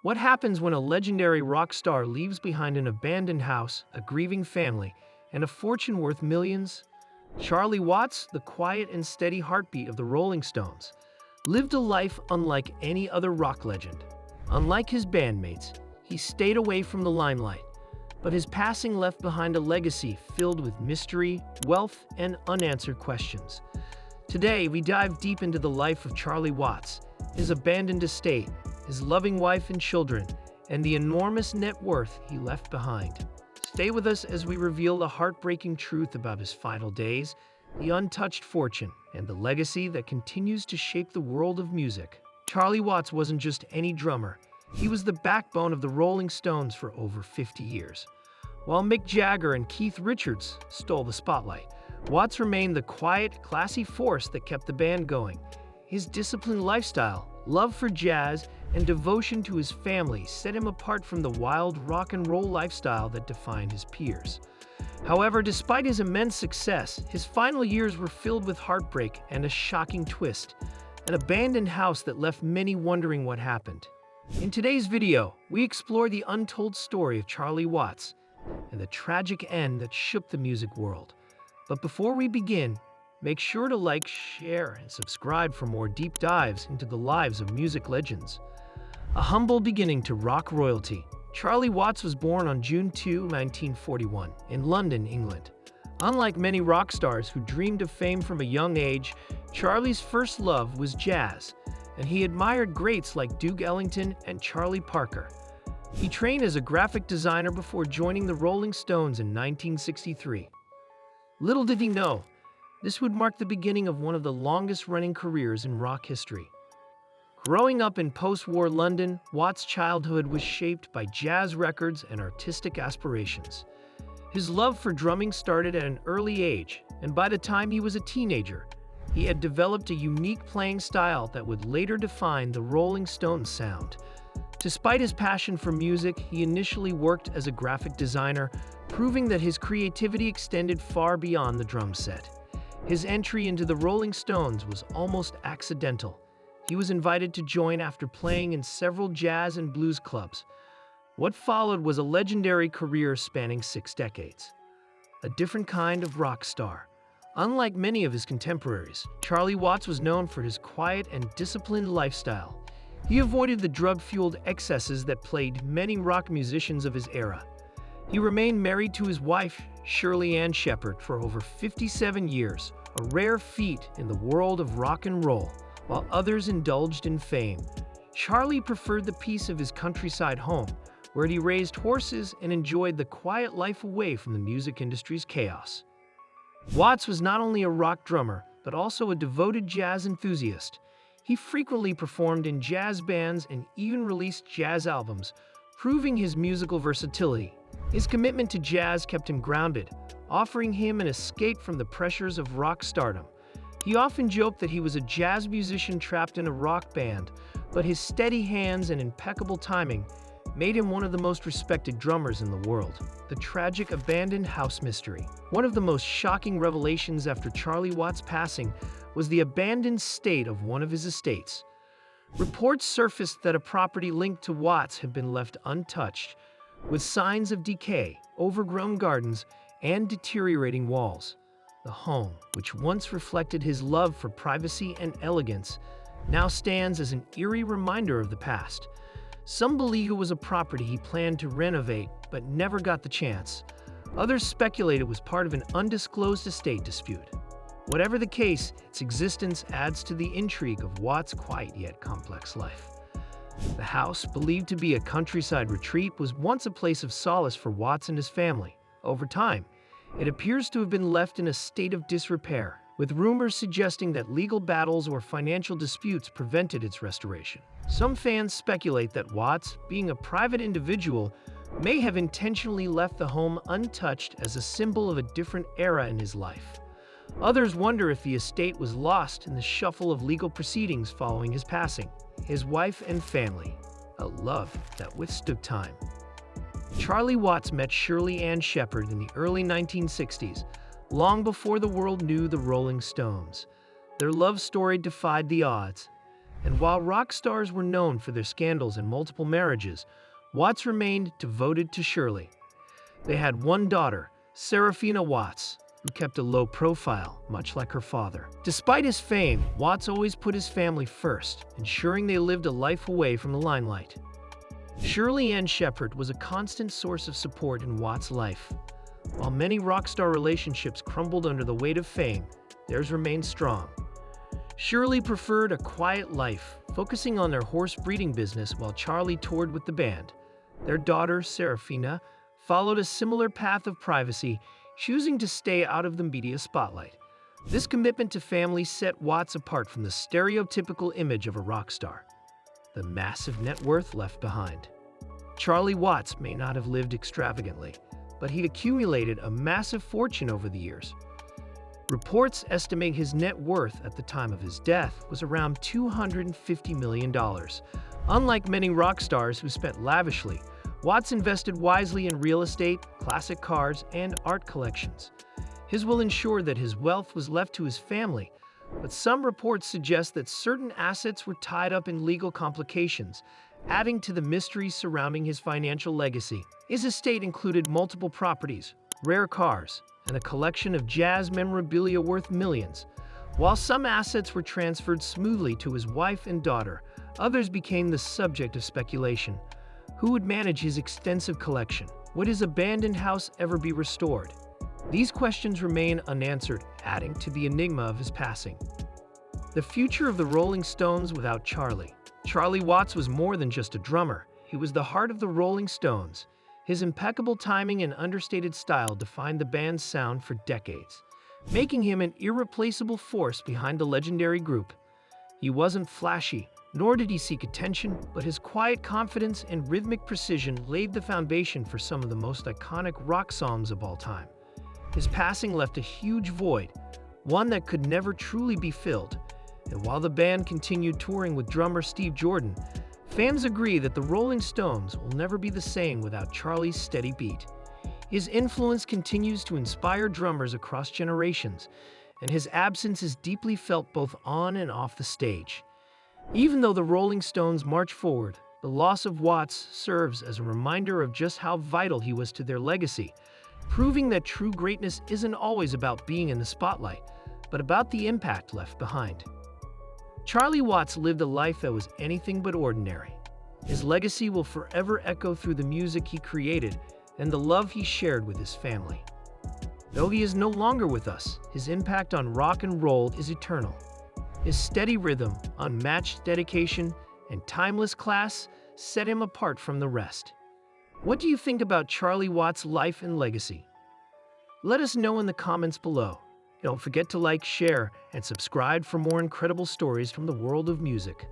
What happens when a legendary rock star leaves behind an abandoned house, a grieving family, and a fortune worth millions? Charlie Watts, the quiet and steady heartbeat of the Rolling Stones, lived a life unlike any other rock legend. Unlike his bandmates, he stayed away from the limelight, but his passing left behind a legacy filled with mystery, wealth, and unanswered questions. Today, we dive deep into the life of Charlie Watts, his abandoned estate, his loving wife and children, and the enormous net worth he left behind. Stay with us as we reveal the heartbreaking truth about his final days, the untouched fortune, and the legacy that continues to shape the world of music. Charlie Watts wasn't just any drummer. He was the backbone of the Rolling Stones for over 50 years. While Mick Jagger and Keith Richards stole the spotlight, Watts remained the quiet, classy force that kept the band going. His disciplined lifestyle, love for jazz, and devotion to his family set him apart from the wild rock and roll lifestyle that defined his peers. However, despite his immense success, his final years were filled with heartbreak and a shocking twist, an abandoned house that left many wondering what happened. In today's video, we explore the untold story of Charlie Watts and the tragic end that shook the music world. But before we begin, make sure to like, share, and subscribe for more deep dives into the lives of music legends. A humble beginning to rock royalty, Charlie Watts was born on June 2, 1941, in London, England. Unlike many rock stars who dreamed of fame from a young age, Charlie's first love was jazz, and he admired greats like Duke Ellington and Charlie Parker. He trained as a graphic designer before joining the Rolling Stones in 1963. Little did he know, this would mark the beginning of one of the longest-running careers in rock history. Growing up in post-war London, Watts' childhood was shaped by jazz records and artistic aspirations. His love for drumming started at an early age, and by the time he was a teenager, he had developed a unique playing style that would later define the Rolling Stones sound. Despite his passion for music, he initially worked as a graphic designer, proving that his creativity extended far beyond the drum set. His entry into the Rolling Stones was almost accidental. He was invited to join after playing in several jazz and blues clubs. What followed was a legendary career spanning 6 decades. A different kind of rock star. Unlike many of his contemporaries, Charlie Watts was known for his quiet and disciplined lifestyle. He avoided the drug-fueled excesses that plagued many rock musicians of his era. He remained married to his wife, Shirley Ann Shepherd, for over 57 years, a rare feat in the world of rock and roll. While others indulged in fame, Charlie preferred the peace of his countryside home, where he raised horses and enjoyed the quiet life away from the music industry's chaos. Watts was not only a rock drummer, but also a devoted jazz enthusiast. He frequently performed in jazz bands and even released jazz albums, proving his musical versatility. His commitment to jazz kept him grounded, offering him an escape from the pressures of rock stardom. He often joked that he was a jazz musician trapped in a rock band, but his steady hands and impeccable timing made him one of the most respected drummers in the world. The tragic abandoned house mystery. One of the most shocking revelations after Charlie Watts' passing was the abandoned state of one of his estates. Reports surfaced that a property linked to Watts had been left untouched, with signs of decay, overgrown gardens, and deteriorating walls. The home, which once reflected his love for privacy and elegance, now stands as an eerie reminder of the past. Some believe it was a property he planned to renovate but never got the chance. Others speculate it was part of an undisclosed estate dispute. Whatever the case, its existence adds to the intrigue of Watts' quiet yet complex life. The house, believed to be a countryside retreat, was once a place of solace for Watts and his family. Over time, it appears to have been left in a state of disrepair, with rumors suggesting that legal battles or financial disputes prevented its restoration. Some fans speculate that Watts, being a private individual, may have intentionally left the home untouched as a symbol of a different era in his life. Others wonder if the estate was lost in the shuffle of legal proceedings following his passing. His wife and family, a love that withstood time. Charlie Watts met Shirley Ann Shepherd in the early 1960s, long before the world knew the Rolling Stones. Their love story defied the odds. And while rock stars were known for their scandals and multiple marriages, Watts remained devoted to Shirley. They had one daughter, Serafina Watts, who kept a low profile, much like her father. Despite his fame, Watts always put his family first, ensuring they lived a life away from the limelight. Shirley Ann Shepherd was a constant source of support in Watts' life. While many rock star relationships crumbled under the weight of fame, theirs remained strong. Shirley preferred a quiet life, focusing on their horse breeding business while Charlie toured with the band. Their daughter, Serafina, followed a similar path of privacy, choosing to stay out of the media spotlight. This commitment to family set Watts apart from the stereotypical image of a rock star, the massive net worth left behind. Charlie Watts may not have lived extravagantly, but he'd accumulated a massive fortune over the years. Reports estimate his net worth at the time of his death was around $250 million. Unlike many rock stars who spent lavishly, Watts invested wisely in real estate, classic cars, and art collections. His will ensured that his wealth was left to his family, but some reports suggest that certain assets were tied up in legal complications, adding to the mystery surrounding his financial legacy. His estate included multiple properties, rare cars, and a collection of jazz memorabilia worth millions. While some assets were transferred smoothly to his wife and daughter, others became the subject of speculation. Who would manage his extensive collection? Would his abandoned house ever be restored? These questions remain unanswered, adding to the enigma of his passing. The future of the Rolling Stones without Charlie. Charlie Watts was more than just a drummer. He was the heart of the Rolling Stones. His impeccable timing and understated style defined the band's sound for decades, making him an irreplaceable force behind the legendary group. He wasn't flashy, nor did he seek attention, but his quiet confidence and rhythmic precision laid the foundation for some of the most iconic rock songs of all time. His passing left a huge void, one that could never truly be filled. And while the band continued touring with drummer Steve Jordan, fans agree that the Rolling Stones will never be the same without Charlie's steady beat. His influence continues to inspire drummers across generations, and his absence is deeply felt both on and off the stage. Even though the Rolling Stones march forward, the loss of Watts serves as a reminder of just how vital he was to their legacy, proving that true greatness isn't always about being in the spotlight, but about the impact left behind. Charlie Watts lived a life that was anything but ordinary. His legacy will forever echo through the music he created and the love he shared with his family. Though he is no longer with us, his impact on rock and roll is eternal. His steady rhythm, unmatched dedication, and timeless class set him apart from the rest. What do you think about Charlie Watts' life and legacy? Let us know in the comments below. Don't forget to like, share, and subscribe for more incredible stories from the world of music.